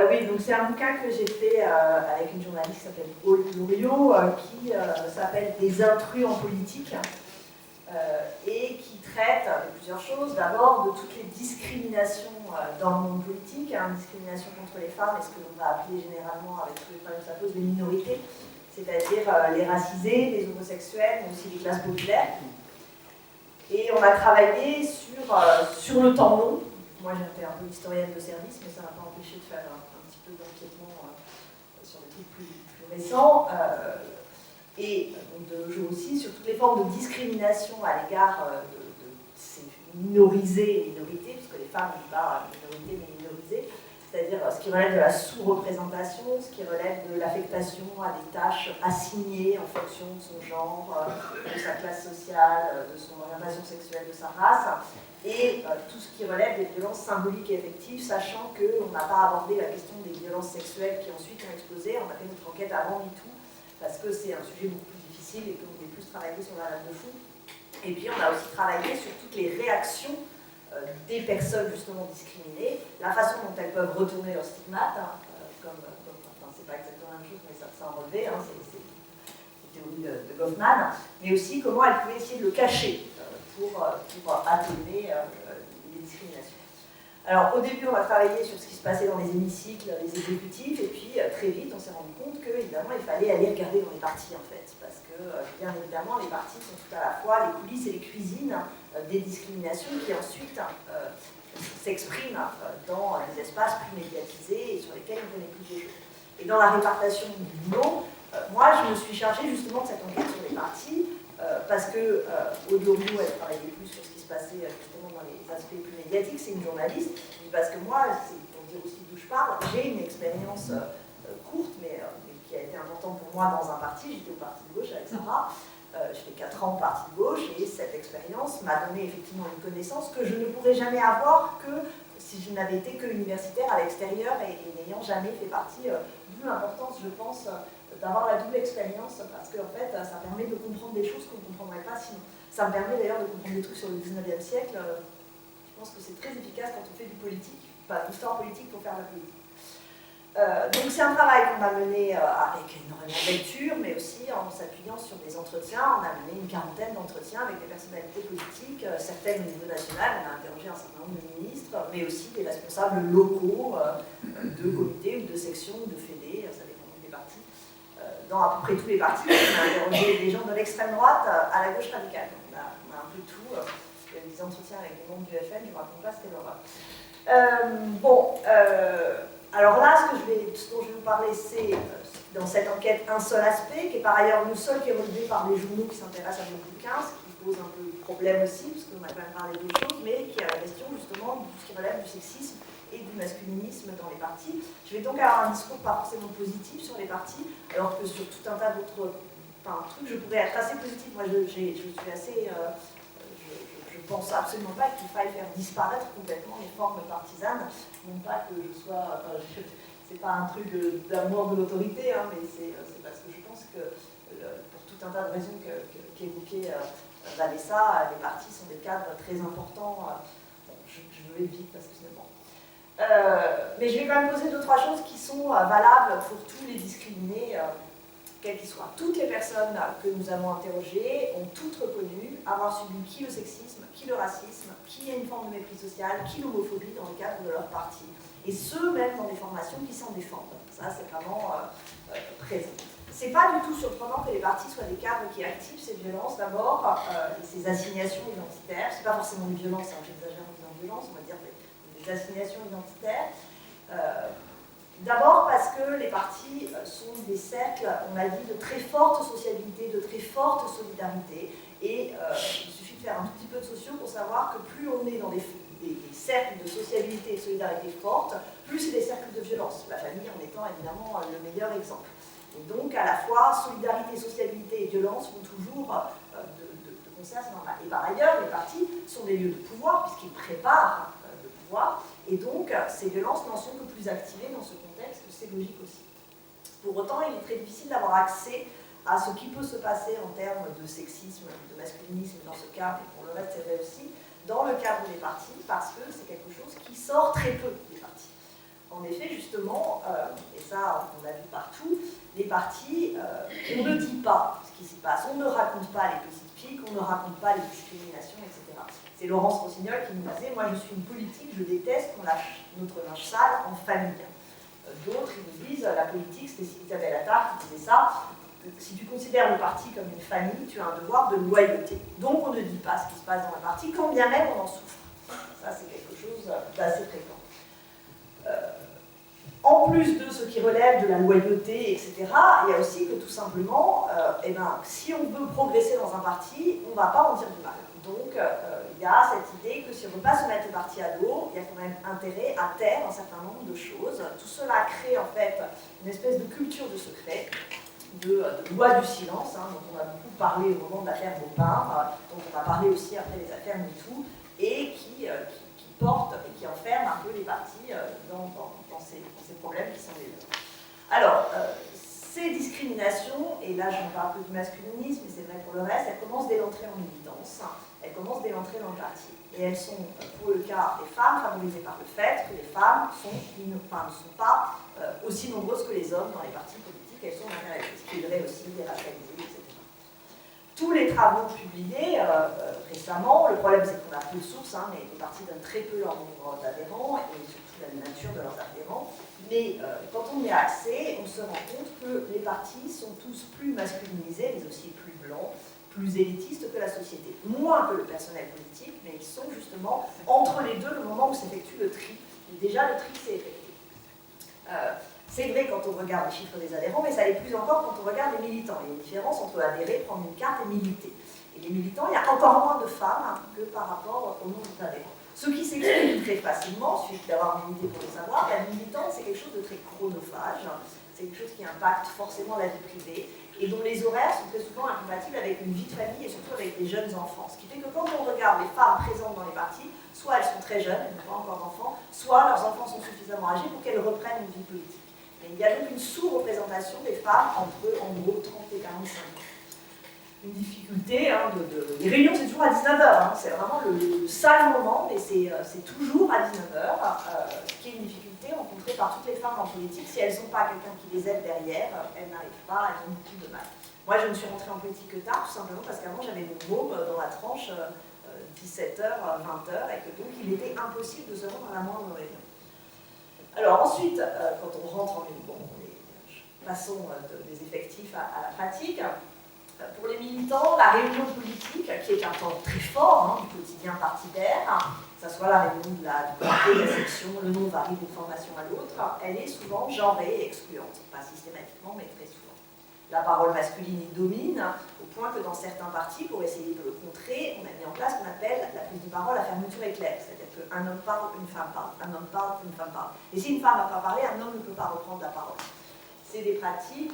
Oui, donc c'est un bouquin que j'ai fait avec une journaliste qui s'appelle Aude Loriot, qui s'appelle Des intrus en politique, et qui traite de plusieurs choses. D'abord, de toutes les discriminations dans le monde politique, discrimination contre les femmes, et ce que l'on va appeler généralement, avec tous les problèmes que ça pose, les minorités, c'est-à-dire les racisés, les homosexuels, mais aussi les classes populaires. Et on a travaillé sur le temps long. Moi, j'ai été un peu historienne de service, mais ça ne m'a pas empêché de faire un petit peu d'enquêtement sur des trucs plus récents. Et donc de nos jours aussi, sur toutes les formes de discrimination à l'égard de ces minorisés et minorités, puisque les femmes ne sont pas minorités mais minorisées, c'est-à-dire ce qui relève de la sous-représentation, ce qui relève de l'affectation à des tâches assignées en fonction de son genre, de sa classe sociale, de son orientation sexuelle, de sa race, et tout ce qui relève des violences symboliques et effectives, sachant qu'on n'a pas abordé la question des violences sexuelles qui ensuite ont explosé. On a fait notre enquête avant MeToo, parce que c'est un sujet beaucoup plus difficile et qu'on voulait plus travailler sur la lame de fond. Et puis on a aussi travaillé sur toutes les réactions des personnes justement discriminées, la façon dont elles peuvent retourner leur stigmate, enfin, c'est pas exactement la même chose, mais ça en relevé, c'est une théorie de Goffman, mais aussi comment elles pouvaient essayer de le cacher pour atténuer les discriminations. Alors au début on a travaillé sur ce qui se passait dans les hémicycles, les exécutifs, et puis très vite on s'est rendu compte qu'évidemment il fallait aller regarder dans les partis en fait, parce que bien évidemment les partis sont tout à la fois les coulisses et les cuisines des discriminations qui ensuite s'expriment dans des espaces plus médiatisés et sur lesquels on connaît plus de choses. Et dans la répartition du boulot, moi je me suis chargée justement de cette enquête sur les partis, parce que Aude Loriot, elle travaillait plus sur ce qui se passait justement dans les aspects plus médiatiques, c'est une journaliste, parce que moi, c'est pour dire aussi d'où je parle, j'ai une expérience courte, mais qui a été importante pour moi dans un parti. J'étais au Parti de gauche avec Sarah, j'ai fait 4 ans au Parti de gauche, et cette expérience m'a donné effectivement une connaissance que je ne pourrais jamais avoir que si je n'avais été que universitaire à l'extérieur et n'ayant jamais fait partie, d'où l'importance, je pense, d'avoir la double expérience, parce qu'en fait, ça permet de comprendre des choses qu'on ne comprendrait pas sinon. Ça me permet d'ailleurs de comprendre des trucs sur le 19e siècle. Je pense que c'est très efficace quand on fait du politique, enfin, l'histoire politique pour faire la politique. Donc c'est un travail qu'on a mené avec énormément de lectures, mais aussi en s'appuyant sur des entretiens. On a mené une quarantaine d'entretiens avec des personnalités politiques, certaines au niveau national. On a interrogé un certain nombre de ministres, mais aussi des responsables locaux de comités ou de sections ou de fédés, ça dépend des partis. Dans à peu près tous les partis, on a interrogé des gens de l'extrême droite à la gauche radicale. On a un peu tout. Il y a eu des entretiens avec des membres du FN, je ne vous raconte pas, c'était l'horreur. Alors là, ce dont je vais vous parler, c'est dans cette enquête un seul aspect, qui est par ailleurs le seul qui est relevé par les journaux qui s'intéressent à nos bouquins, ce qui pose un peu de problème aussi, parce qu'on a quand même parlé d'autres choses, mais qui est la question justement de tout ce qui relève du sexisme et du masculinisme dans les partis. Je vais donc avoir un discours pas forcément positif sur les partis, alors que sur tout un tas d'autres trucs, je pourrais être assez positif. Moi, je suis assez... je pense absolument pas qu'il faille faire disparaître complètement les formes partisanes, non pas que je sois... c'est pas un truc d'amour de l'autorité, mais c'est parce que je pense que, pour tout un tas de raisons qu'évoquait Vanessa, les partis sont des cadres très importants. Je vais vite parce que c'est bon. Mais je vais quand même poser 2-3 choses qui sont valables pour tous les discriminés, quels qu'ils soient. Toutes les personnes que nous avons interrogées ont toutes reconnu avoir subi qui le sexisme, qui le racisme, qui une forme de mépris social, qui l'homophobie dans le cadre de leur parti. Et ceux même dans des formations qui s'en défendent. Ça, c'est vraiment présent. C'est pas du tout surprenant que les partis soient des cadres qui activent ces violences, d'abord, ces assignations identitaires. C'est pas forcément des violences, j'exagère en disant violence, on va dire des assignations identitaires. D'abord parce que les partis sont des cercles, on a dit, de très forte sociabilité, de très forte solidarité. Et il suffit de faire un tout petit peu de sociaux pour savoir que plus on est dans des cercles de sociabilité et de solidarité fortes, plus c'est des cercles de violence. La famille en étant évidemment le meilleur exemple. Et donc à la fois, solidarité, sociabilité et violence vont toujours de concert, c'est normal. Et par ailleurs, les partis sont des lieux de pouvoir, puisqu'ils préparent le pouvoir. Et donc, ces violences n'en sont que plus activées dans ce contexte, c'est logique aussi. Pour autant, il est très difficile d'avoir accès à ce qui peut se passer en termes de sexisme, de masculinisme dans ce cadre, et pour le reste c'est vrai aussi, dans le cadre des partis, parce que c'est quelque chose qui sort très peu des partis. En effet, justement, et ça on l'a vu partout, les partis, on ne dit pas ce qui s'y passe, on ne raconte pas les petites piques, on ne raconte pas les discriminations, etc. C'est Laurence Rossignol qui nous disait « Moi je suis une politique, je déteste qu'on lâche notre linge sale en famille ». D'autres, ils nous disent « La politique, c'était Isabelle Attard qui disait ça, si tu considères le parti comme une famille, tu as un devoir de loyauté. Donc on ne dit pas ce qui se passe dans le parti, quand bien même on en souffre. » Ça, c'est quelque chose d'assez fréquent. En plus de ce qui relève de la loyauté, etc., il y a aussi que tout simplement, si on veut progresser dans un parti, on ne va pas en dire du mal. Donc il y a cette idée que si on ne veut pas se mettre le parti à dos, il y a quand même intérêt à taire un certain nombre de choses. Tout cela crée en fait une espèce de culture de secret, de loi du silence, dont on a beaucoup parlé au moment de l'affaire Beaupin, dont on a parlé aussi après les affaires MeToo, et qui porte et qui enferme un peu les partis dans ces problèmes qui sont les leurs. Alors, ces discriminations, et là je ne parle que du masculinisme, mais c'est vrai pour le reste, elles commencent dès l'entrée en militance, elles commencent dès l'entrée dans le parti. Et elles sont, pour le cas des femmes, favorisées par le fait que les femmes ne sont pas aussi nombreuses que les hommes dans les partis politiques, elles sont intéressées, ce qui est vrai aussi des racialisés, etc. Tous les travaux publiés récemment, le problème c'est qu'on a peu de sources, mais les partis donnent très peu leur nombre d'adhérents et surtout la nature de leurs adhérents. Mais quand on y a accès, on se rend compte que les partis sont tous plus masculinisés, mais aussi plus blancs, plus élitistes que la société. Moins que le personnel politique, mais ils sont justement entre les deux le moment où s'effectue le tri. Et déjà, le tri s'est effectué. C'est vrai quand on regarde les chiffres des adhérents, mais ça l'est plus encore quand on regarde les militants. Il y a une différence entre adhérer, prendre une carte et militer. Et les militants, il y a encore moins de femmes que par rapport au nombre d'adhérents. Ce qui s'explique très facilement, suite d'avoir milité pour le savoir, la militance c'est quelque chose de très chronophage, c'est quelque chose qui impacte forcément la vie privée, et dont les horaires sont très souvent incompatibles avec une vie de famille et surtout avec des jeunes enfants. Ce qui fait que quand on regarde les femmes présentes dans les partis, soit elles sont très jeunes, elles n'ont pas encore d'enfants, soit leurs enfants sont suffisamment âgés pour qu'elles reprennent une vie politique. Mais il y a donc une sous-représentation des femmes entre, en gros, 30 et 45 ans. Une difficulté, les réunions c'est toujours à 19h, c'est vraiment le sale moment, mais c'est toujours à 19h, ce qui est une difficulté rencontrée par toutes les femmes en politique. Si elles n'ont pas quelqu'un qui les aide derrière, elles n'arrivent pas, elles ont beaucoup de mal. Moi je ne suis rentrée en politique que tard, tout simplement parce qu'avant j'avais mon môme dans la tranche 17h, 20h, et que donc il était impossible de se rendre à la moindre réunion. Alors ensuite, quand on rentre en passons des effectifs à la pratique. Pour les militants, la réunion politique, qui est un temps très fort du quotidien partidaire, que ce soit la réunion du comité de la section, le nom varie d'une formation à l'autre, elle est souvent genrée et excluante. Pas systématiquement, mais très souvent. La parole masculine y domine, au point que dans certains partis, pour essayer de le contrer, on a mis en place ce qu'on appelle la prise de parole à fermeture éclair. C'est-à-dire qu'un homme parle, une femme parle, un homme parle, une femme parle. Et si une femme n'a pas parlé, un homme ne peut pas reprendre la parole. C'est des pratiques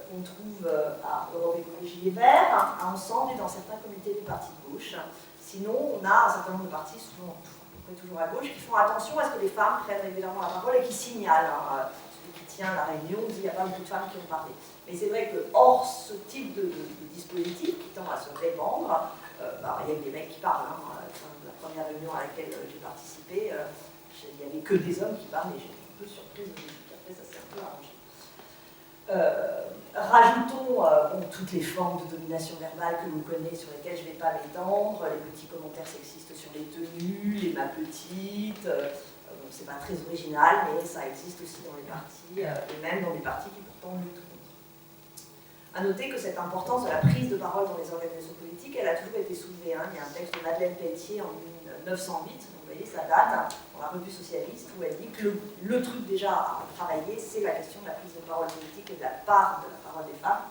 qu'on trouve à Europe Écologie Les Verts, à Ensemble et dans certains comités des partis de gauche. Sinon, on a un certain nombre de partis, souvent à peu près toujours à gauche, qui font attention à ce que les femmes prennent régulièrement la parole et qui signalent. Celui qui tient la réunion dit qu'il n'y a pas beaucoup de femmes qui ont parlé. Mais c'est vrai que, hors ce type de dispositif qui tend à se répandre, il y a des mecs qui parlent. La première réunion à laquelle j'ai participé, il n'y avait que des hommes qui parlaient. J'étais un peu surprise, après ça s'est un peu arrangé. Rajoutons toutes les formes de domination verbale que l'on connaît, sur lesquelles je ne vais pas m'étendre, les petits commentaires sexistes sur les tenues, les ma petite, c'est pas très original, mais ça existe aussi dans les partis, et même dans des partis qui pourtant luttent contre. A noter que cette importance de la prise de parole dans les organisations politiques, elle a toujours été soulevée. Il y a un texte de Madeleine Pelletier en 1908, donc vous voyez, ça date, dans la revue socialiste, où elle dit que le truc déjà à travailler, c'est la question de la prise de parole politique et de la part de la parole des femmes.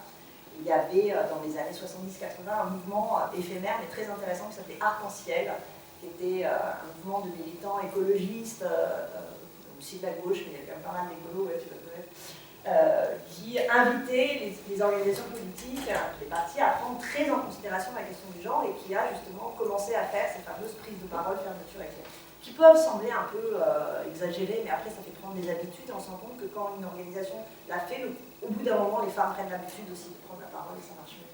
Il y avait, dans les années 70-80, un mouvement éphémère, mais très intéressant, qui s'appelait Arc-en-Ciel, qui était un mouvement de militants écologistes, aussi de la gauche, mais il y avait quand même pas mal d'écolos, tu vas connaître, qui invitait les organisations politiques, les partis, à prendre très en considération la question du genre et qui a justement commencé à faire ces fameuses prises de parole fermeture éclair, qui peuvent sembler un peu exagérées, mais après ça fait prendre des habitudes et on se rend compte que quand une organisation l'a fait, au bout d'un moment, les femmes prennent l'habitude aussi de prendre la parole et ça marche mieux.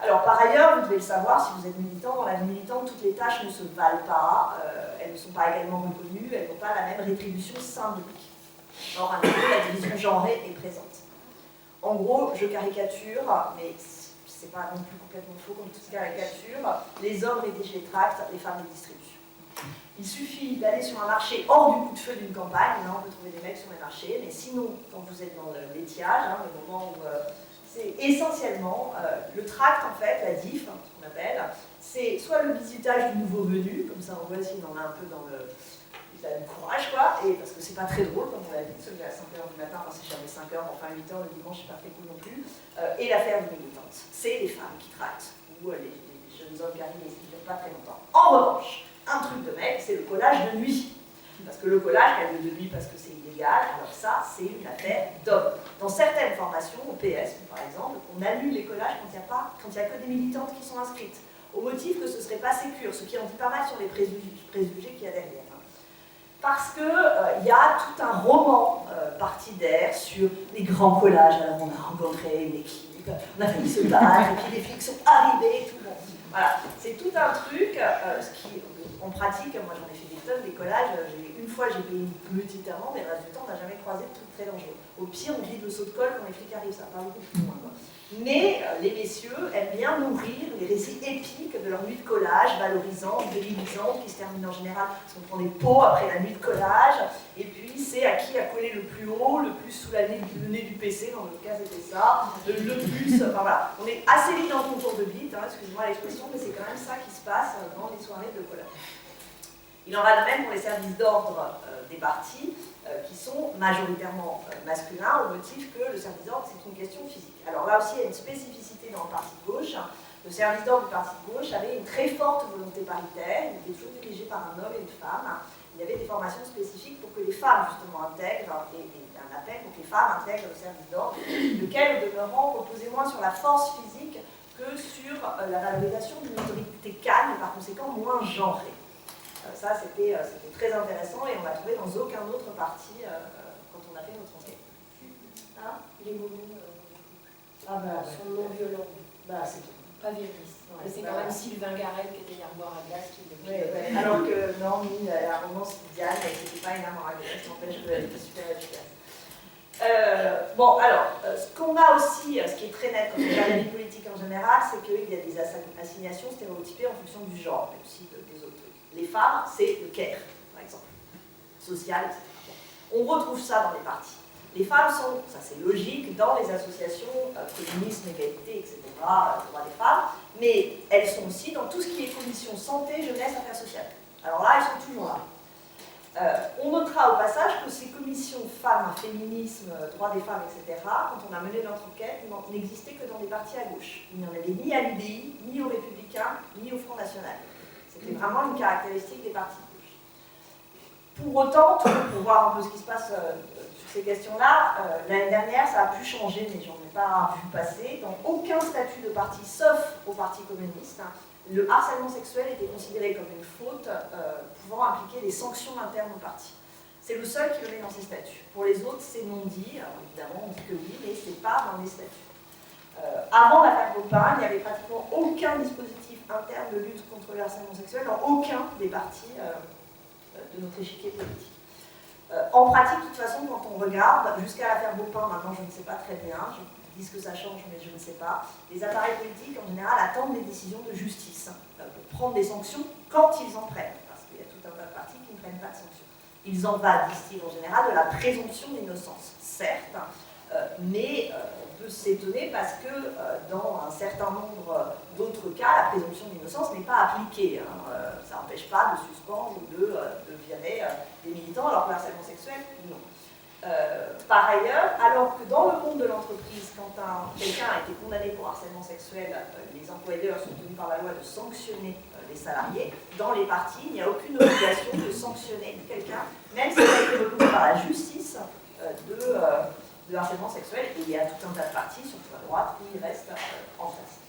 Alors, par ailleurs, vous devez le savoir, si vous êtes militant, dans la vie militante, toutes les tâches ne se valent pas, elles ne sont pas également reconnues, elles n'ont pas la même rétribution symbolique. Or, à nouveau, la division genrée est présente. En gros, je caricature, mais c'est pas non plus complètement faux comme toute caricature, les hommes rédigent les tracts, les femmes les distribuent. Il suffit d'aller sur un marché hors du coup de feu d'une campagne, là on peut trouver des mecs sur les marchés, mais sinon, quand vous êtes dans le laitiage, le moment où c'est essentiellement le tract, en fait, la diff, ce qu'on appelle, c'est soit le bisutage du nouveau venu, comme ça on voit s'il en a un peu dans le... Il a du courage, quoi, et parce que c'est pas très drôle, comme on l'a dit, se lever à 5h du matin, enfin c'est jamais 5h, enfin 8h le dimanche, c'est pas très cool non plus, et l'affaire du militante, c'est les femmes qui tractent, ou les jeunes hommes qui arrivent et qui ne durent pas très longtemps. En revanche, un truc de mec, c'est le collage de nuit. Parce que le collage, a lieu de nuit parce que c'est illégal, alors ça, c'est une affaire d'hommes. Dans certaines formations, au PS par exemple, on annule les collages quand il n'y a que des militantes qui sont inscrites, au motif que ce ne serait pas sécure, ce qui en dit pas mal sur les préjugés qu'il y a derrière. Parce qu'il y a tout un roman partidaire sur les grands collages. Alors on a rencontré une équipe, on a failli se battre, et puis les filles sont arrivées, et tout bon. Voilà, c'est tout un truc, ce qui, en pratique, moi j'en ai fait des tonnes, des collages, une fois j'ai payé une petite amende, et le reste du temps on n'a jamais croisé de trucs très dangereux. Au pire, on vide le saut de colle quand les flics arrivent, ça va pas beaucoup plus loin. Mais les messieurs aiment bien nourrir les récits épiques de leur nuit de collage, valorisantes, débilisantes, qui se terminent en général parce qu'on prend des pots après la nuit de collage, et puis c'est à qui a collé le plus haut, le plus sous le nez du PC, dans notre cas c'était ça, le plus, enfin voilà. On est assez vite dans le contour de bite, excusez-moi l'expression, mais c'est quand même ça qui se passe dans les soirées de collage. Il en va de même pour les services d'ordre des partis, qui sont majoritairement masculins, au motif que le service d'ordre, c'est une question physique. Alors là aussi, il y a une spécificité dans le parti de gauche. Le service d'ordre du parti de gauche avait une très forte volonté paritaire, il était toujours dirigé par un homme et une femme. Il y avait des formations spécifiques pour que les femmes, justement, intègrent, et un appel pour que les femmes intègrent le service d'ordre, lequel, au demeurant, reposait moins sur la force physique que sur la valorisation d'une autorité calme et par conséquent moins genrée. Ça, c'était très intéressant et on l'a trouvé dans aucun autre parti quand on a fait notre enquête. Ah, les moments sont non violents. C'est tout. Pas violentistes. Ouais, c'est quand même Sylvain Garel qui était hier boire à glace qui le alors que non, la romance Diane, c'était pas une arme à glace, n'empêche qu'elle était super efficace. Bon, alors, ce qu'on a aussi, ce qui est très net quand on regarde la vie politique en général, c'est qu'il y a des assignations stéréotypées en fonction du genre, mais aussi des autres trucs. Les femmes, c'est le care, par exemple, social, etc. On retrouve ça dans les partis. Les femmes sont, ça c'est logique, dans les associations féminisme, égalité, etc., droits des femmes, mais elles sont aussi dans tout ce qui est commission santé, jeunesse, affaires sociales. Alors là, elles sont toujours là. On notera au passage que ces commissions femmes, féminisme, droits des femmes, etc., quand on a mené notre enquête, n'existaient que dans les partis à gauche. Il n'y en avait ni à l'UDI, ni aux Républicains, ni au Front National. C'était vraiment une caractéristique des partis de gauche. Pour autant, pour voir un peu ce qui se passe sur ces questions-là, l'année dernière, ça a pu changer, mais j'en ai pas vu passer. Dans aucun statut de parti, sauf au Parti communiste, le harcèlement sexuel était considéré comme une faute pouvant impliquer des sanctions internes au parti. C'est le seul qui le met dans ses statuts. Pour les autres, c'est non dit. Alors évidemment, on dit que oui, mais ce n'est pas dans les statuts. Avant l'affaire Bopin, il n'y avait pratiquement aucun dispositif interne de lutte contre le harcèlement sexuel dans aucun des partis de notre échiquier politique. En pratique, de toute façon, quand on regarde, jusqu'à l'affaire Bopin, maintenant je ne sais pas très bien, je dis que ça change, mais je ne sais pas, les appareils politiques, en général, attendent des décisions de justice pour prendre des sanctions quand ils en prennent, parce qu'il y a tout un tas de partis qui ne prennent pas de sanctions. Il en va, disent-ils en général, de la présomption d'innocence, certes, mais on peut s'étonner parce que dans un certain nombre d'autres cas, la présomption d'innocence n'est pas appliquée. Ça n'empêche pas de suspendre ou de virer des militants alors que le harcèlement sexuel, non. Par ailleurs, alors que dans le monde de l'entreprise, quand quelqu'un a été condamné pour harcèlement sexuel, les employeurs sont tenus par la loi de sanctionner les salariés. Dans les partis, il n'y a aucune obligation de sanctionner quelqu'un, même s'il a été reconnu par la justice de harcèlement sexuel. Et il y a tout un tas de partis, surtout à droite, où il reste en face.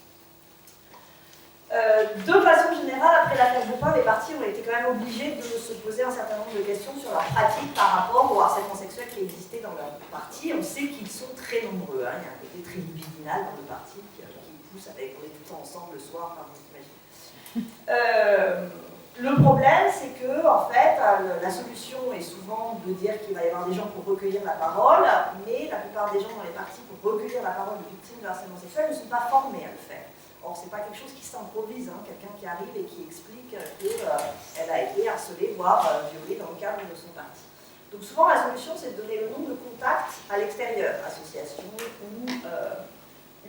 De façon générale, après l'affaire Bopin, les partis ont été quand même obligés de se poser un certain nombre de questions sur leur pratique par rapport au harcèlement sexuel qui existait dans leur parti. On sait qu'ils sont très nombreux. Il y a un côté très libidinal dans le parti qui coup, ça fait qu'on est tout le temps ensemble le soir, enfin, vous imaginez. Le problème, c'est que, en fait, la solution est souvent de dire qu'il va y avoir des gens pour recueillir la parole, mais la plupart des gens dans les partis pour recueillir la parole de victimes de harcèlement sexuel ne sont pas formés à le faire. Or, c'est pas quelque chose qui s'improvise, hein. Quelqu'un qui arrive et qui explique qu'elle a été harcelée, voire violée dans le cadre de son parti. Donc souvent, la solution, c'est de donner le nom de contact à l'extérieur, association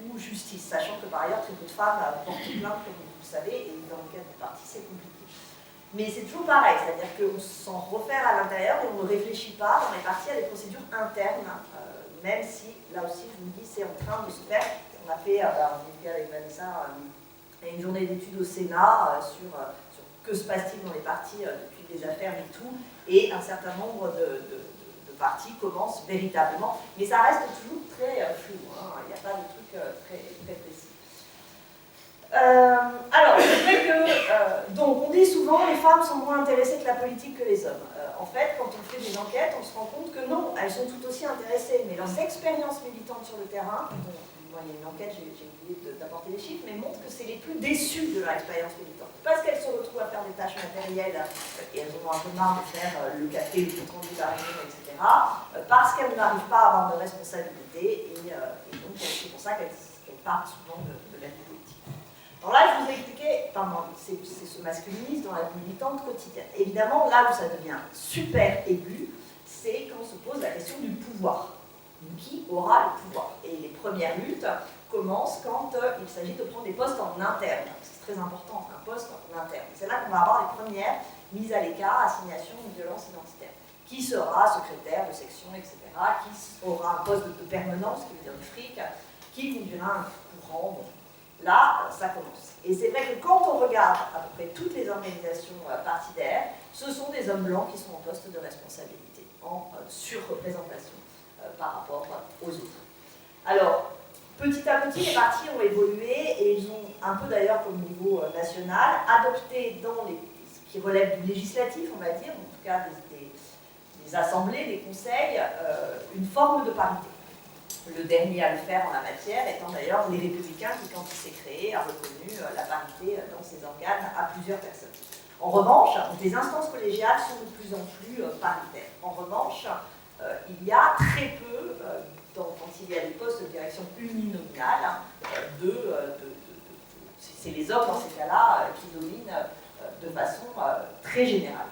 ou justice, sachant que par ailleurs, très peu de femmes portent plainte, comme vous le savez, et dans le cadre du parti, c'est compliqué. Mais c'est toujours pareil, c'est-à-dire qu'on s'en refaire à l'intérieur et on ne réfléchit pas dans les partis à des procédures internes, même si, là aussi, je vous dis, c'est en train de se faire. On a fait, on était avec Vanessa, une journée d'études au Sénat sur que se passe-t-il dans les partis depuis les affaires MeToo, et un certain nombre de partis commencent véritablement, mais ça reste toujours très flou, hein. Il n'y a pas de truc très précis. Alors, c'est vrai que, donc, on dit souvent les femmes sont moins intéressées que la politique que les hommes. En fait, quand on fait des enquêtes, on se rend compte que non, elles sont tout aussi intéressées, mais leurs expériences militantes sur le terrain, il y a une enquête, j'ai oublié d'apporter les chiffres, mais montre que c'est les plus déçues de leur expérience militante. Parce qu'elles se retrouvent à faire des tâches matérielles et elles ont un peu marre de faire le café, le compte rendu de la réunion, etc. Parce qu'elles n'arrivent pas à avoir de responsabilité et donc c'est pour ça qu'elles partent souvent de la vie politique. Alors là, je vous ai expliqué, c'est ce masculinisme dans la vie militante quotidienne. Évidemment, là où ça devient super aigu, c'est quand se pose la question du pouvoir. Qui aura le pouvoir? Et les premières luttes commencent quand il s'agit de prendre des postes en interne. C'est très important, un poste en interne. C'est là qu'on va avoir les premières mises à l'écart, assignations de violences identitaires. Qui sera secrétaire de section, etc. Qui aura un poste de permanence, qui veut dire du fric, qui conduira un courant. Bon. Là, ça commence. Et c'est vrai que quand on regarde à peu près toutes les organisations partidaires, ce sont des hommes blancs qui sont en poste de responsabilité, en surreprésentation par rapport aux autres. Alors, petit à petit, les partis ont évolué et ils ont, un peu d'ailleurs comme niveau national, adopté dans ce qui relève du législatif, on va dire, en tout cas des assemblées, des conseils, une forme de parité. Le dernier à le faire en la matière étant d'ailleurs les Républicains qui, quand il s'est créé, a reconnu la parité dans ses organes à plusieurs personnes. En revanche, les instances collégiales sont de plus en plus paritaires. En revanche, il y a très peu, quand il y a des postes de direction uninominale, c'est les hommes dans ces cas-là qui dominent de façon très générale.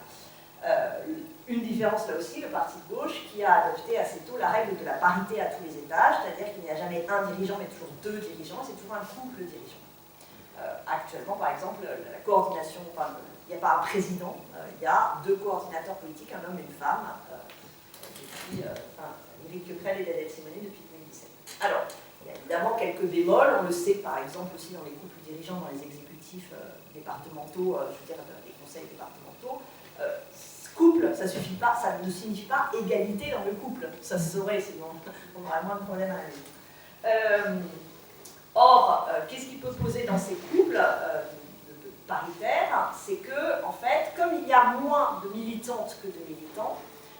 Une différence là aussi, le parti de gauche qui a adopté assez tôt la règle de la parité à tous les étages, c'est-à-dire qu'il n'y a jamais un dirigeant mais toujours deux dirigeants, c'est toujours un couple de dirigeants. Actuellement, par exemple, la coordination, enfin, il n'y a pas un président, il y a deux coordinateurs politiques, un homme et une femme, depuis Éric Coquerel et Nadège Simonet depuis 2017. Alors, il y a évidemment quelques bémols, on le sait par exemple aussi dans les couples dirigeants, dans les exécutifs départementaux, je veux dire les conseils départementaux. Couple, ça suffit pas, ça ne signifie pas égalité dans le couple. Ça se saurait, sinon on aurait moins de problèmes à la maison. Or, qu'est-ce qui peut poser dans ces couples paritaires? C'est que, en fait, comme il y a moins de militantes que de militants,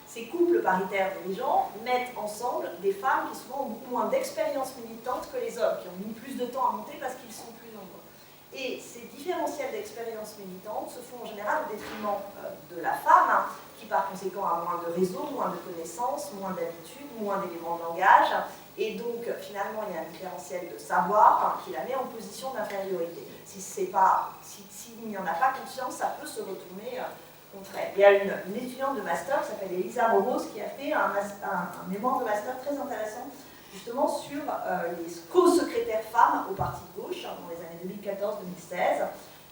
ces couples paritaires dirigeants mettent ensemble des femmes qui souvent ont beaucoup moins d'expérience militante que les hommes, qui ont mis plus de temps à monter parce qu'ils sont plus nombreux. Et ces différentiels d'expérience militante se font en général au détriment de la femme, qui par conséquent a moins de réseau, moins de connaissances, moins d'habitudes, moins d'éléments de langage. Et donc finalement il y a un différentiel de savoir qui la met en position d'infériorité. S'il n'y en a pas conscience, ça peut se retourner contre elle. Il y a une étudiante de master qui s'appelle Elisa Moros qui a fait un mémoire de master très intéressant justement sur les co-secrétaires femmes au parti de gauche dans les années 2014-2016.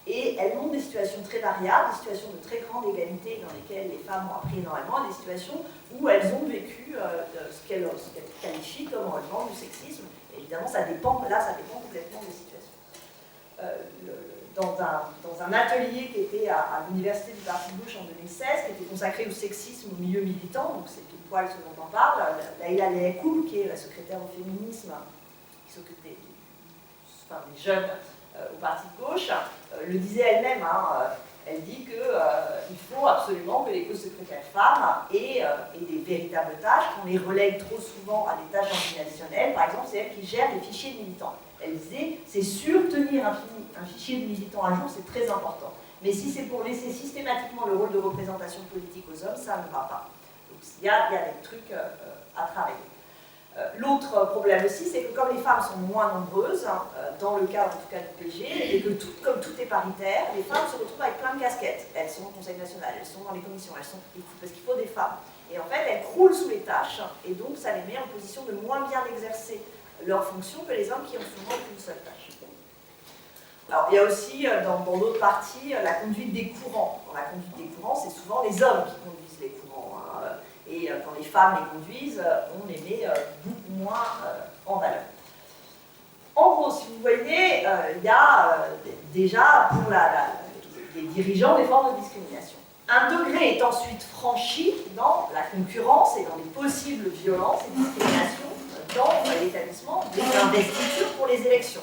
Et elle montre des situations très variables, des situations de très grande égalité dans lesquelles les femmes ont appris énormément, et des situations où elles ont vécu ce qu'elles qualifient comme relevant du sexisme. Et évidemment, ça dépend complètement des situations. Dans un atelier qui était à l'université du Parti de gauche en 2016, qui était consacré au sexisme au milieu militant, donc c'est pile poil ce dont on parle, Laïla Leakoum, qui est la secrétaire au féminisme, qui s'occupe des jeunes au Parti de gauche, le disait elle-même, Elle dit qu'il faut absolument que les co-secrétaires femmes aient des véritables tâches, qu'on les relègue trop souvent à des tâches organisationnelles. Par exemple, c'est elle qui gère les fichiers de militants. Elle disait, c'est sûr, tenir un fichier de militants à jour, c'est très important. Mais si c'est pour laisser systématiquement le rôle de représentation politique aux hommes, ça ne va pas. Donc il y a des trucs à travailler. L'autre problème aussi, c'est que comme les femmes sont moins nombreuses, dans le cadre en tout cas du PG, et que comme tout est paritaire, les femmes se retrouvent avec plein de casquettes. Elles sont au Conseil national, elles sont dans les commissions, parce qu'il faut des femmes. Et en fait, elles croulent sous les tâches, et donc ça les met en position de moins bien exercer leurs fonctions que les hommes qui ont souvent qu'une seule tâche. Alors, il y a aussi, dans d'autres parties, la conduite des courants. Dans la conduite des courants, c'est souvent les hommes qui conduisent les courants. Et quand les femmes les conduisent, on les met beaucoup moins en valeur. En gros, si vous voyez, il y a déjà pour les dirigeants des formes de discrimination. Un degré est ensuite franchi dans la concurrence et dans les possibles violences et discriminations dans l'établissement des investitures pour les élections.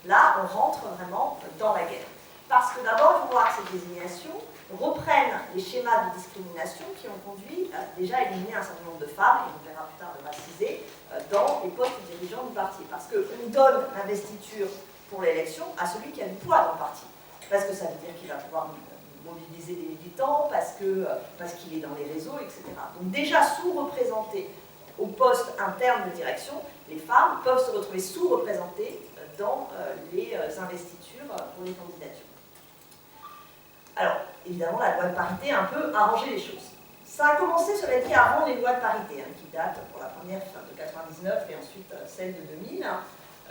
Là, on rentre vraiment dans la guerre. Parce que d'abord, il faut voir que ces désignations reprennent les schémas de discrimination qui ont conduit déjà à éliminer un certain nombre de femmes, et on verra plus tard de racisées, dans les postes dirigeants du parti. Parce qu'on donne l'investiture pour l'élection à celui qui a du poids dans le parti. Parce que ça veut dire qu'il va pouvoir mobiliser des militants, parce qu'il est dans les réseaux, etc. Donc déjà sous-représentées au poste interne de direction, les femmes peuvent se retrouver sous-représentées dans les investitures pour les candidatures. Alors, évidemment, la loi de parité a un peu arrangé les choses. Ça a commencé, cela dit, avant les lois de parité, qui datent pour la première de 99 et ensuite celle de 2000.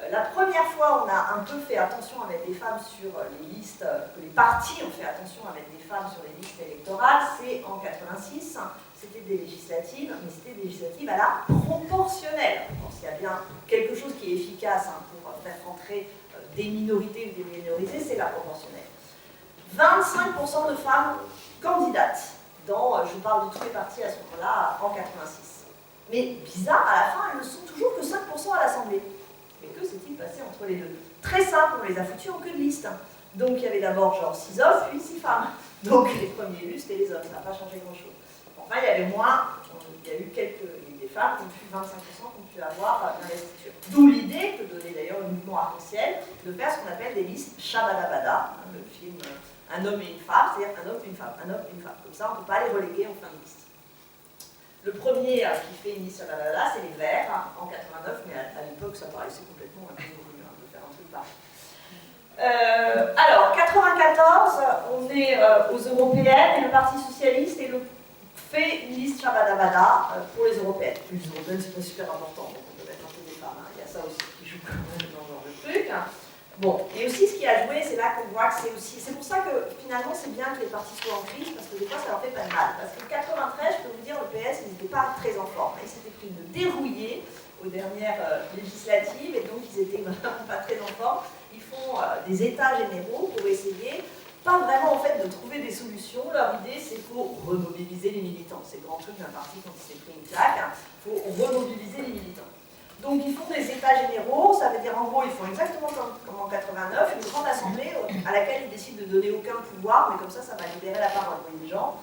La première fois, on a un peu fait attention à mettre des femmes sur les listes, que les partis ont fait attention à mettre des femmes sur les listes électorales, c'est en 86. C'était des législatives, mais c'était des législatives à la proportionnelle. S'il y a bien quelque chose qui est efficace pour faire rentrer des minorités ou des minorisés, c'est la proportionnelle. 25% de femmes candidates, je parle de tous les partis à ce moment-là, en 86. Mais bizarre, à la fin, elles ne sont toujours que 5% à l'Assemblée. Mais que s'est-il passé entre les deux? Très simple, on les a foutus en queue de liste. Donc il y avait d'abord genre 6 hommes, puis 6 femmes. Donc les premiers élus, c'était les hommes, ça n'a pas changé grand-chose. Enfin, il y avait moins, il y a eu des femmes qui ont pu, 25% qui ont pu avoir l'investiture. D'où l'idée, que donnait d'ailleurs le mouvement arc-en-ciel, de faire ce qu'on appelle des listes Shabadabada, le film Un homme et une femme, c'est-à-dire un homme, une femme, un homme, une femme. Comme ça, on ne peut pas les reléguer en fin de liste. Le premier qui fait une liste Shabadabada, c'est les Verts, en 89, mais à l'époque, ça paraissait complètement incongru de faire un truc pareil. Alors, 94, on est aux européennes, et le Parti Socialiste fait une liste Shabadabada pour les européennes. Les européennes, c'est pas super important, donc on peut mettre un peu des femmes. Il y a ça aussi qui joue quand même dans ce genre de truc. Bon, et aussi ce qui a joué, c'est là qu'on voit que c'est pour ça que finalement c'est bien que les partis soient en crise, parce que des fois ça leur fait pas de mal. Parce que 93, je peux vous dire, le PS, ils n'étaient pas très en forme. Ils s'étaient pris de dérouiller aux dernières législatives, et donc ils étaient vraiment pas très en forme. Ils font des états généraux pour essayer, pas vraiment en fait de trouver des solutions. Leur idée, c'est qu'il faut remobiliser les militants. C'est le grand truc d'un parti quand il s'est pris une claque, il faut remobiliser les militants. Donc ils font des états généraux, ça veut dire en gros ils font exactement comme en 89, une grande assemblée à laquelle ils décident de donner aucun pouvoir, mais comme ça va libérer la parole des gens.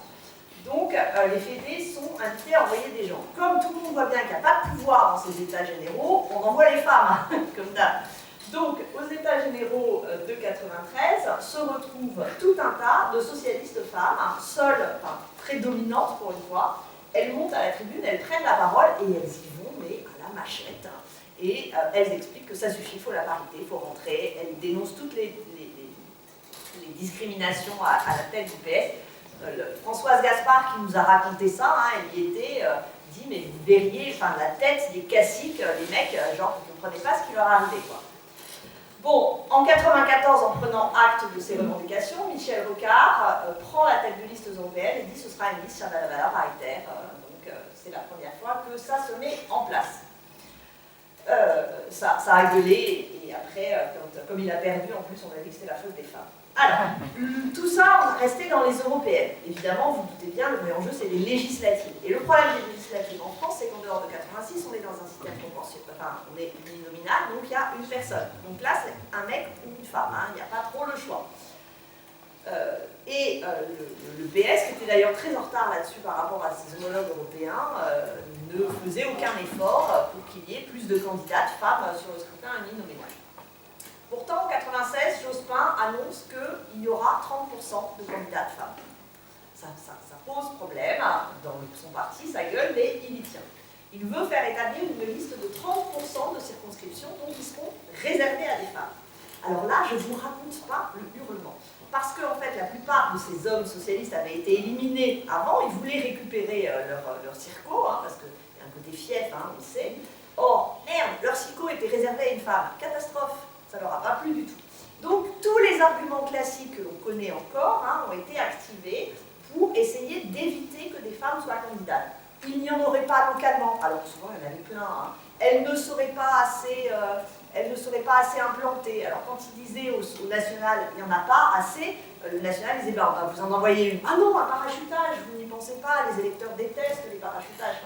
Donc les fédés sont invités à envoyer des gens. Comme tout le monde voit bien qu'il n'y a pas de pouvoir dans ces états généraux, on envoie les femmes, comme d'hab. Donc aux états généraux de 93 se retrouvent tout un tas de socialistes femmes, seules, enfin très dominantes pour une fois. Elles montent à la tribune, elles prennent la parole et elles y vont, mais à la machette. Et elles expliquent que ça suffit, il faut la parité, il faut rentrer. Elles dénoncent toutes les discriminations à la tête du PS. Françoise Gaspard qui nous a raconté ça, elle y était, dit mais vous verriez, enfin la tête des caciques, les mecs, genre vous ne comprenez pas ce qui leur arrivait quoi. Bon, en 94, en prenant acte de ces revendications, Michel Rocard prend la tête de liste européenne et dit que ce sera une liste Shabadabada paritaire. Donc c'est la première fois que ça se met en place. Ça a gueulé et après, comme il a perdu, en plus on a dit que c'était la faute des femmes. Alors, tout ça, on est resté dans les européennes. Évidemment, vous doutez bien, le vrai enjeu, c'est les législatives. Et le problème des législatives en France, c'est qu'en dehors de 86, on est dans un système proportionnel. Enfin, on est uninominal, donc il y a une personne. Donc là, c'est un mec ou une femme, il n'y a pas trop le choix. Et le PS, qui était d'ailleurs très en retard là-dessus par rapport à ses homologues européens, ne faisait aucun effort pour qu'il y ait plus de candidates femmes sur le scrutin uninominal. Pourtant, en 1996, Jospin annonce qu'il y aura 30% de candidates femmes. Ça pose problème dans son parti, sa gueule, mais il y tient. Il veut faire établir une liste de 30% de circonscriptions dont ils seront réservées à des femmes. Alors là, je ne vous raconte pas le hurlement. Parce qu'en fait, la plupart de ces hommes socialistes avaient été éliminés avant, ils voulaient récupérer leur circo, parce qu'il y a un côté fief, on le sait. Or, merde, leur circo était réservé à une femme. Catastrophe, ça ne leur a pas plu du tout. Donc, tous les arguments classiques que l'on connaît encore ont été activés pour essayer d'éviter que des femmes soient candidates. Il n'y en aurait pas localement, alors souvent il y en avait plein, elles ne seraient pas assez implantées. Alors quand il disait au national, il n'y en a pas assez, le national disait, ben, on va vous en envoyer une. Ah non, un parachutage, vous n'y pensez pas, les électeurs détestent les parachutages.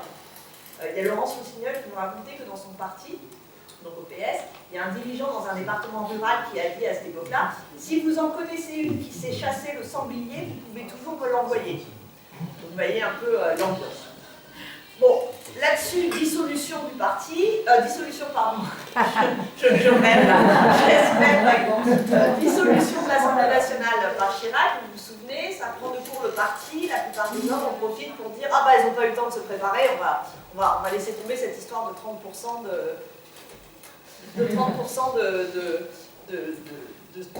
Il y a Laurence Rossignol qui nous racontait que dans son parti, donc au PS, il y a un dirigeant dans un département rural qui a dit à cette époque-là, si vous en connaissez une qui sait chasser le sanglier, vous pouvez toujours me l'envoyer. Donc vous voyez un peu l'ambiance. Bon, là-dessus, dissolution du parti, dissolution, pardon, je rêve là, je laisse même, dissolution de l'Assemblée nationale par Chirac, vous vous souvenez, ça prend de court le parti, la plupart des hommes en profitent pour dire, ah bah ils n'ont pas eu le temps de se préparer, on va laisser tomber cette histoire de 30% de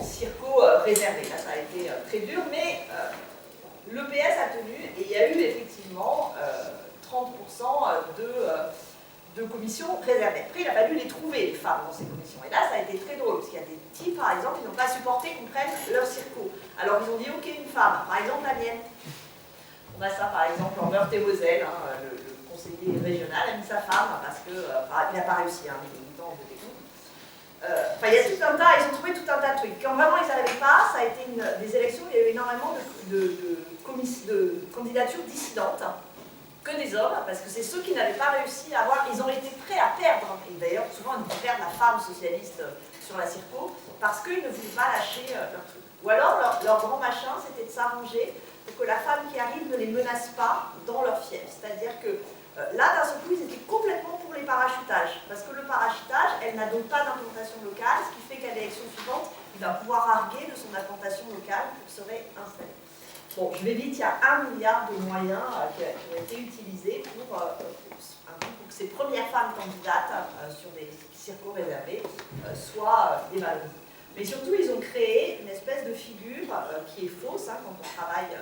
circo réservés. Là, ça a été très dur, mais le PS a tenu, et il y a eu effectivement 30% de commissions réservées. Après, il a fallu les trouver, les femmes, dans ces commissions. Et là, ça a été très drôle, parce qu'il y a des types, par exemple, qui n'ont pas supporté qu'on prenne leur circo. Alors, ils ont dit, ok, une femme, par exemple la mienne. On a ça, par exemple, en Meurthe-et-Moselle, le conseiller régional a mis sa femme, parce que, il n'a pas réussi, les militants de découvrir. Il y a tout un tas, ils ont trouvé tout un tas de trucs. Quand vraiment ils n'arrivaient pas, ça a été des élections où il y a eu énormément de candidatures dissidentes, que des hommes, parce que c'est ceux qui n'avaient pas réussi à avoir, ils ont été prêts à perdre, et d'ailleurs souvent ils vont perdre la femme socialiste sur la circo, parce qu'ils ne voulaient pas lâcher leur truc. Ou alors leur grand machin, c'était de s'arranger pour que la femme qui arrive ne les menace pas dans leur fief. C'est-à-dire que là, d'un seul coup, ils étaient complètement pour les parachutages, parce que le parachutage, elle n'a donc pas d'implantation locale, ce qui fait qu'à l'élection suivante, il va pouvoir arguer de son implantation locale pour se réinstaller. Bon, je vais vite, il y a 1 milliard de moyens qui ont été utilisés pour que ces premières femmes candidates sur des circos réservés soient dévalorisées. Mais surtout, ils ont créé une espèce de figure qui est fausse quand on travaille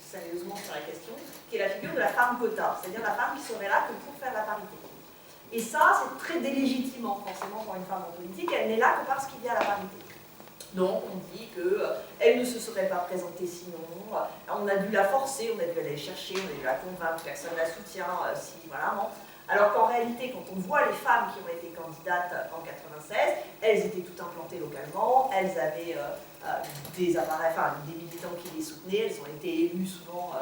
sérieusement sur la question, qui est la figure de la femme quota, c'est-à-dire la femme qui serait là que pour faire la parité. Et ça, c'est très délégitimant forcément pour une femme en politique, elle n'est là que parce qu'il y a la parité. Donc on dit qu'elle ne se serait pas présentée sinon, on a dû la forcer, on a dû aller chercher, on a dû la convaincre, personne ne la soutient, voilà, non. Alors qu'en réalité, quand on voit les femmes qui ont été candidates en 96, elles étaient toutes implantées localement, elles avaient des appareils, des militants qui les soutenaient, elles ont été élues souvent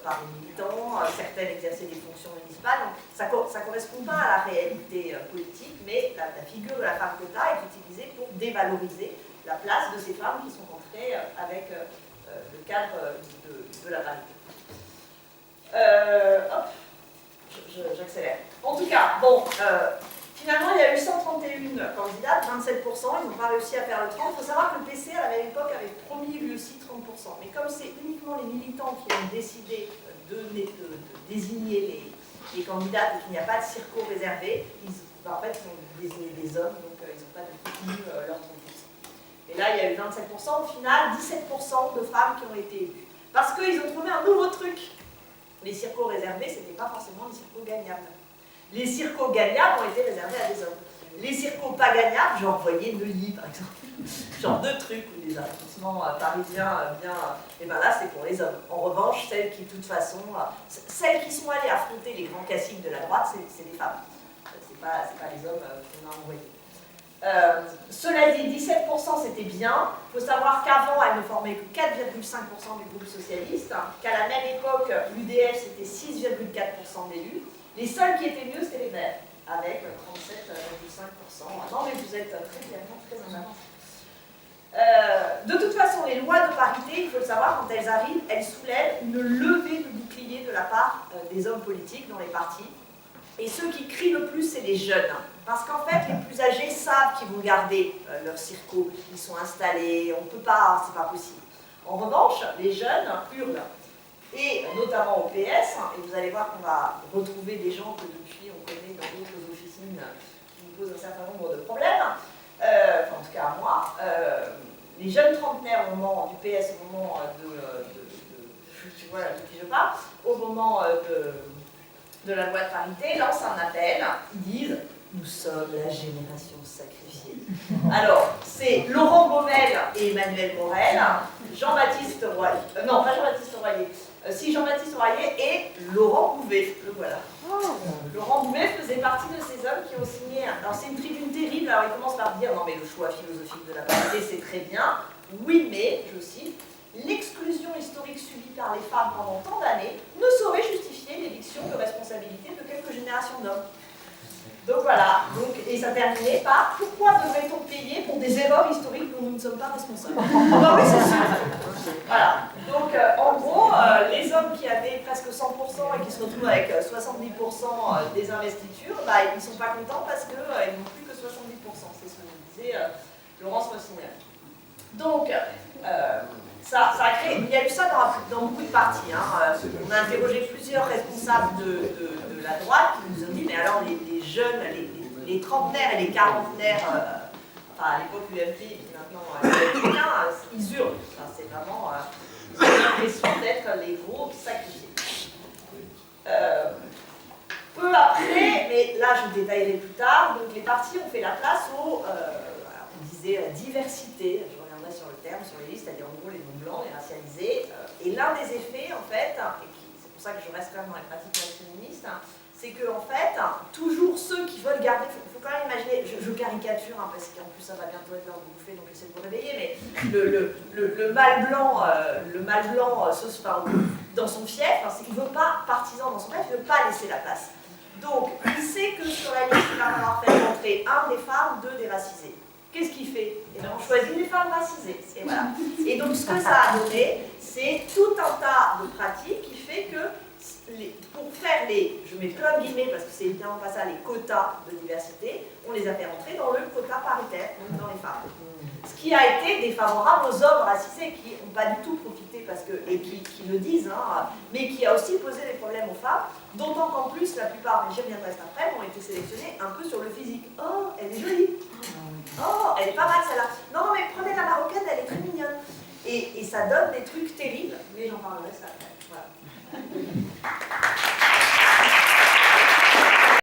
par des militants, certaines exerçaient des fonctions municipales, donc ça ne correspond pas à la réalité politique, mais la figure de la femme quota est utilisée pour dévaloriser la place de ces femmes qui sont rentrées avec le cadre de la parité. Hop, j'accélère. En tout cas, bon, finalement, il y a eu 131 candidates, 27%, ils n'ont pas réussi à faire le 30%. Il faut savoir que le PC, à la même époque, avait promis lui aussi 30%. Mais comme c'est uniquement les militants qui ont décidé de désigner les candidates et qu'il n'y a pas de circo réservé, en fait, ils ont désigné des hommes, donc ils n'ont pas obtenu leur 30%. Et là, il y a eu 27%, au final, 17% de femmes qui ont été élues. Parce qu'ils ont trouvé un nouveau truc. Les circos réservés, ce n'était pas forcément les circos gagnables. Les circos gagnables ont été réservés à des hommes. Les circos pas gagnables, genre, vous voyez, Neuilly, par exemple, genre de trucs, ou des arrondissements parisiens bien... Et bien là, c'est pour les hommes. En revanche, celles qui, de toute façon, celles qui sont allées affronter les grands classiques de la droite, c'est les femmes. C'est pas les hommes qu'on a envoyés. Cela dit, 17% c'était bien. Il faut savoir qu'avant, elle ne formait que 4,5% du groupe socialiste, qu'à la même époque, l'UDF c'était 6,4% d'élus. Les seuls qui étaient mieux, c'était les Verts, avec 37,5%. Non, mais vous êtes très clairement très en avance. De toute façon, les lois de parité, il faut le savoir, quand elles arrivent, elles soulèvent une levée de bouclier de la part des hommes politiques dans les partis. Et ceux qui crient le plus, c'est les jeunes. Parce qu'en fait, les plus âgés savent qu'ils vont garder leur circo, ils sont installés, on ne peut pas, c'est pas possible. En revanche, les jeunes hurlent. Et notamment au PS, et vous allez voir qu'on va retrouver des gens que depuis on connaît dans d'autres officines qui nous posent un certain nombre de problèmes, enfin en tout cas à moi, les jeunes trentenaires au moment du PS, au moment tu vois de qui je parle, au moment de la loi de parité, lancent un appel, ils disent « Nous sommes la génération sacrifiée ». Alors, c'est Laurent Baumel et Emmanuel Morel, Jean-Baptiste Royer, non pas Jean-Baptiste Royer, si Jean-Baptiste Royer et Laurent Bouvet, le voilà. Laurent Bouvet faisait partie de ces hommes qui ont signé, alors c'est une tribune terrible, alors il commence par dire « Non mais le choix philosophique de la parité c'est très bien, oui mais, je cite, l'exclusion historique subie par les femmes pendant tant d'années ne saurait justifier l'éviction de responsabilité de quelques générations d'hommes. » Donc voilà, et ça terminait par « Pourquoi devrait-on payer pour des erreurs historiques dont nous ne sommes pas responsables ?» Non oui, c'est sûr. Voilà, donc en gros, les hommes qui avaient presque 100% et qui se retrouvent avec 70% des investitures, bah, ils ne sont pas contents parce qu'ils n'ont plus que 70%, c'est ce que nous disait Laurence Rossignol. Donc, ça a créé, il y a eu ça dans beaucoup de partis. Hein. On a interrogé plusieurs responsables de la droite qui nous ont dit, mais alors les jeunes, les trentenaires et les quarantenaires, enfin à l'époque UMP, et puis maintenant ils hurlent. Enfin, c'est vraiment, ils ont l'impression d'être les gros sacrifiés. Peu après, mais là je détaillerai plus tard, donc les partis ont fait la place aux, on disait diversité, je reviendrai sur le terme, sur les listes, c'est-à-dire en gros les non-blancs, les racialisés. Et l'un des effets, en fait, et c'est pour ça que je reste quand même dans les pratiques féministes, c'est que en fait, toujours ceux qui veulent garder, il faut quand même imaginer, je caricature, hein, parce qu'en plus ça va bientôt être l'heure de bouffer, donc j'essaie de vous réveiller, mais le mâle blanc, dans son fief, c'est qu'il ne veut pas, partisan dans son fief, il ne veut pas laisser la place. Donc, il sait que sur la liste, il va falloir faire rentrer un des femmes, deux des racisés. Qu'est-ce qu'il fait? Eh bien, on choisit les femmes racisées. Et voilà. Et donc, ce que ça a donné, c'est tout un tas de pratiques qui fait que, pour faire je mets plein de guillemets parce que c'est évidemment pas ça, les quotas de diversité, on les a fait rentrer dans le quota paritaire, donc dans les femmes. Ce qui a été défavorable aux hommes racisés qui n'ont pas du tout profité, et qui le disent, hein, mais qui a aussi posé des problèmes aux femmes, d'autant qu'en plus, la plupart, mais j'y reviendrai cet après, ont été sélectionnés un peu sur le physique. Oh, elle est jolie. Oh, elle est pas mal celle-là. Non, mais prenez la marocaine, elle est très mignonne. Et ça donne des trucs terribles, mais j'en parlerai ça après. Voilà.